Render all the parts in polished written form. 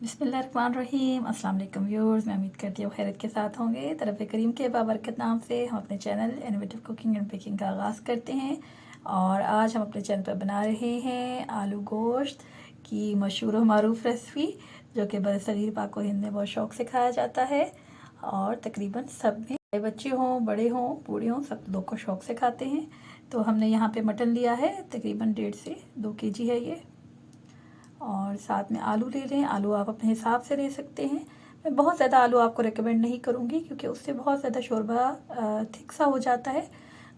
बिस्मिल्लाहिर्रहमानिर्रहीम। अस्सलाम वालेकुम व्यूअर्स, मैं उम्मीद करती हूँ खैरियत के साथ होंगे। तरफ करीम के बाबरकत नाम से हम अपने channel innovative cooking and baking का आगाज़ करते हैं और आज हम अपने चैनल पर बना रहे हैं आलू गोश्त की मशहूर और मारूफ रेसिपी, जो कि बरसगीर पाक व हिंद में बहुत शौक़ से खाया जाता है और तकरीबन सब में, बच्चे हों बड़े हों बूढ़े हों, सब लोग को शौक़ से खाते हैं। तो हमने यहाँ पे मटन लिया है, तकरीबन 1.5 से 2 केजी है ये, और साथ में आलू ले लें। आलू आप अपने हिसाब से ले सकते हैं। मैं बहुत ज़्यादा आलू आपको रेकमेंड नहीं करूँगी क्योंकि उससे बहुत ज़्यादा शोरबा थिक सा हो जाता है।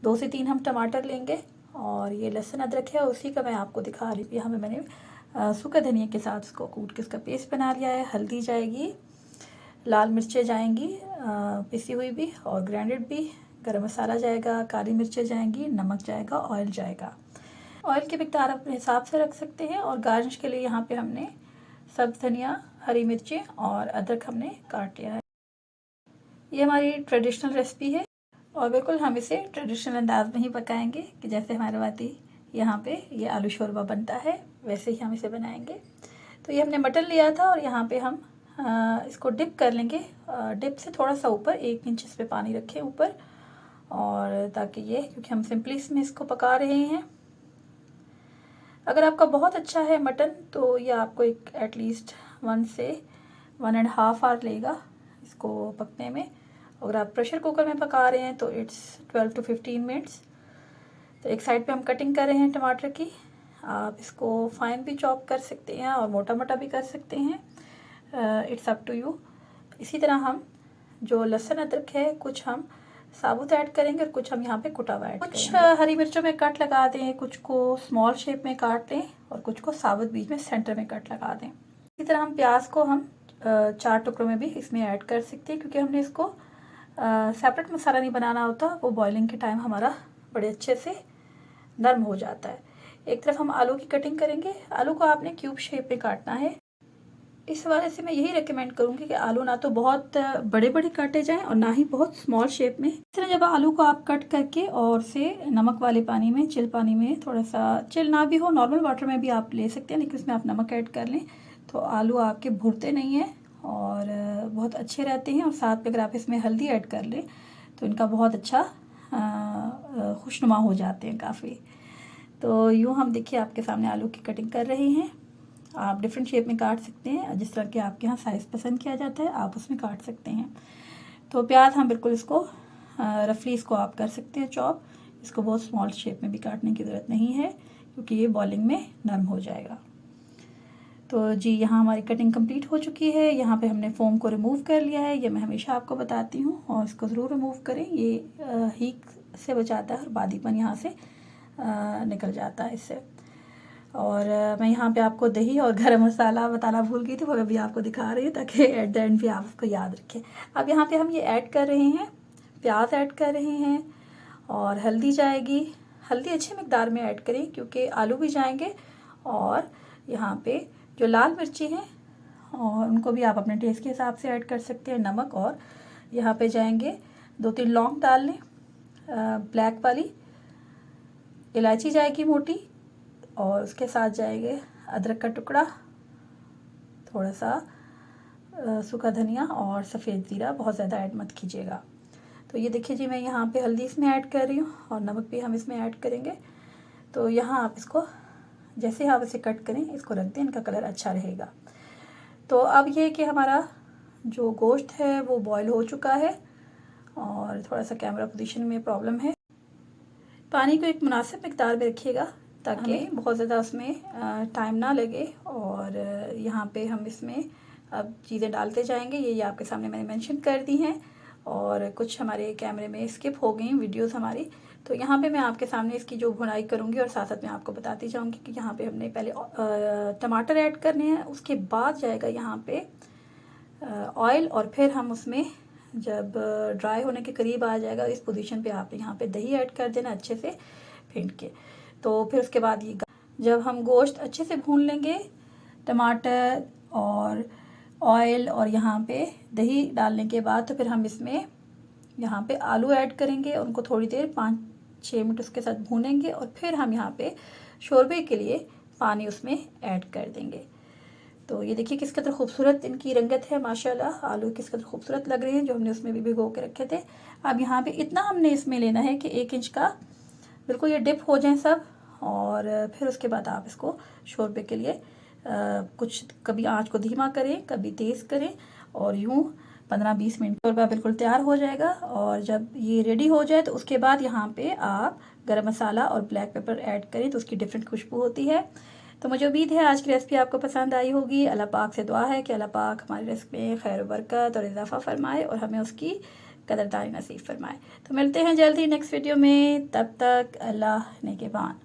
2 से 3 हम टमाटर लेंगे और ये लहसुन अदरक है, उसी का मैं आपको दिखा रही थी। यहाँ पे मैंने सूखा धनिया के साथ उसको कूट के उसका पेस्ट बना लिया है। हल्दी जाएगी, लाल मिर्चें जाएंगी पिसी हुई भी और ग्राइंडेड भी, गरम मसाला जाएगा, काली मिर्चें जाएंगी, नमक जाएगा, ऑयल जाएगा। ऑयल की मिकदार अपने हिसाब से रख सकते हैं। और गार्निश के लिए यहाँ पे हमने सब्ज़ धनिया, हरी मिर्चें और अदरक हमने काट लिया है। ये हमारी ट्रेडिशनल रेसिपी है और बिल्कुल हम इसे ट्रेडिशनल अंदाज में ही पकाएंगे कि जैसे हमारे वाती यहाँ पे ये आलू शोरबा बनता है वैसे ही हम इसे बनाएंगे। तो ये हमने मटन लिया था और यहाँ पे हम इसको डिप कर लेंगे। डिप से थोड़ा सा ऊपर 1 इंच इस पर पानी रखें ऊपर, और ताकि ये, क्योंकि हम सिंपली इसमें इसको पका रहे हैं। अगर आपका बहुत अच्छा है मटन तो ये आपको एक एटलीस्ट 1 से 1.5 आवर लेगा इसको पकने में। अगर आप प्रेशर कुकर में पका रहे हैं तो इट्स 12 to 15 मिनट्स। तो एक साइड पे हम कटिंग कर रहे हैं टमाटर की। आप इसको फाइन भी चॉप कर सकते हैं और मोटा मोटा भी कर सकते हैं, इट्स अप टू यू। इसी तरह हम जो लहसुन अदरक है कुछ हम साबुत ऐड करेंगे और कुछ हम यहाँ पे कुटा हुआ ऐड करेंगे। कुछ हरी मिर्चों में कट लगा दें, कुछ को स्मॉल शेप में काट लें और कुछ को साबुत बीच में सेंटर में कट लगा दें। इसी तरह हम प्याज को हम 4 टुकड़ों में भी इसमें ऐड कर सकते हैं, क्योंकि हमने इसको सेपरेट मसाला नहीं बनाना होता, वो बॉइलिंग के टाइम हमारा बड़े अच्छे से नरम हो जाता है। एक तरफ हम आलू की कटिंग करेंगे। आलू को आपने क्यूब शेप में काटना है। इस हवाले से मैं यही रेकमेंड करूँगी कि आलू ना तो बहुत बड़े बड़े काटे जाएं और ना ही बहुत स्मॉल शेप में। इस तरह जब आलू को आप कट करके और से नमक वाले पानी में, चिल पानी में, थोड़ा सा चिल ना भी हो, नॉर्मल वाटर में भी आप ले सकते हैं, लेकिन उसमें आप नमक ऐड कर लें तो आलू आपके भुरते नहीं हैं और बहुत अच्छे रहते हैं। और साथ में अगर आप इसमें हल्दी ऐड कर लें तो इनका बहुत अच्छा खुशनुमा हो जाते हैं काफ़ी। तो यूँ हम देखिए आपके सामने आलू की कटिंग कर रहे हैं। आप डिफरेंट शेप में काट सकते हैं, जिस तरह के आपके यहाँ साइज़ पसंद किया जाता है आप उसमें काट सकते हैं। तो प्याज हम बिल्कुल इसको रफली इसको आप कर सकते हैं चॉप। इसको बहुत स्मॉल शेप में भी काटने की ज़रूरत नहीं है क्योंकि ये बॉइलिंग में नरम हो जाएगा। तो जी यहाँ हमारी कटिंग कंप्लीट हो चुकी है। यहाँ पे हमने फोम को रिमूव कर लिया है। ये मैं हमेशा आपको बताती हूँ और इसको ज़रूर रिमूव करें। ये हीट से बचाता है और बादीपन यहाँ से निकल जाता है इससे। और मैं यहाँ पे आपको दही और गरम मसाला बताना भूल गई थी, वो अभी आपको दिखा रही हूँ ताकि एट द एंड भी आप उसको याद रखें। अब यहाँ पे हम ये ऐड कर रहे हैं, प्याज ऐड कर रहे हैं और हल्दी जाएगी। हल्दी अच्छी मिकदार में ऐड करें क्योंकि आलू भी जाएंगे। और यहाँ पे जो लाल मिर्ची हैं और उनको भी आप अपने टेस्ट के हिसाब से ऐड कर सकते हैं। नमक, और यहाँ पे जाएंगे 2-3 लौंग डाल लें, ब्लैक वाली इलायची जाएगी मोटी, और उसके साथ जाएंगे अदरक का टुकड़ा, थोड़ा सा सूखा धनिया और सफ़ेद ज़ीरा। बहुत ज़्यादा ऐड मत कीजिएगा। तो ये देखिए जी, मैं यहाँ पे हल्दी इसमें ऐड कर रही हूँ और नमक भी हम इसमें ऐड करेंगे। तो यहाँ आप इसको जैसे ही आप इसे कट करें इसको रख दें, इनका कलर अच्छा रहेगा। तो अब ये कि हमारा जो गोश्त है वो बॉयल हो चुका है और थोड़ा सा कैमरा पोजीशन में प्रॉब्लम है। पानी को एक मुनासिब मिकदार में रखिएगा ताकि बहुत ज़्यादा उसमें टाइम ना लगे। और यहाँ पे हम इसमें अब चीज़ें डालते जाएंगे। ये आपके सामने मैंने मेंशन कर दी हैं और कुछ हमारे कैमरे में स्किप हो गई वीडियोस हमारी। तो यहाँ पे मैं आपके सामने इसकी जो भुनाई करूँगी और साथ साथ मैं आपको बताती जाऊँगी कि यहाँ पे हमने पहले टमाटर ऐड करने हैं, उसके बाद जाएगा यहाँ पे ऑयल, और फिर हम उसमें जब ड्राई होने के करीब आ जाएगा इस पोजीशन पे आप यहाँ पे दही ऐड कर देना अच्छे से फेंट के। तो फिर उसके बाद ये जब हम गोश्त अच्छे से भून लेंगे, टमाटर और ऑयल और यहाँ पे दही डालने के बाद, तो फिर हम इसमें यहाँ पे आलू ऐड करेंगे। उनको थोड़ी देर 5-6 मिनट उसके साथ भूनेंगे और फिर हम यहाँ पे शोरबे के लिए पानी उसमें ऐड कर देंगे। तो ये देखिए किस कदर खूबसूरत इनकी रंगत है माशाल्लाह। आलू किस कदर खूबसूरत लग रहे हैं जो हमने उसमें भी भिगो के रखे थे। अब यहाँ पे इतना हमने इसमें लेना है कि 1 इंच का बिल्कुल ये डिप हो जाए सब। और फिर उसके बाद आप इसको शोरबे के लिए कुछ कभी आंच को धीमा करें, कभी तेज़ करें, और यूँ 15-20 मिनट शोरबा बिल्कुल तैयार हो जाएगा। और जब ये रेडी हो जाए तो उसके बाद यहाँ पे आप गरम मसाला और ब्लैक पेपर ऐड करें तो उसकी डिफरेंट खुशबू होती है। तो मुझे उम्मीद है आज की रेसिपी आपको पसंद आई होगी। अल्लाह पाक से दुआ है कि अल्लाह पाक हमारी रेसिपी में खैर बरकत और इजाफ़ा फरमाए और हमें उसकी कदरदानी नसीब फरमाए। तो मिलते हैं जल्द ही नेक्स्ट वीडियो में, तब तक अल्लाह निगहबान।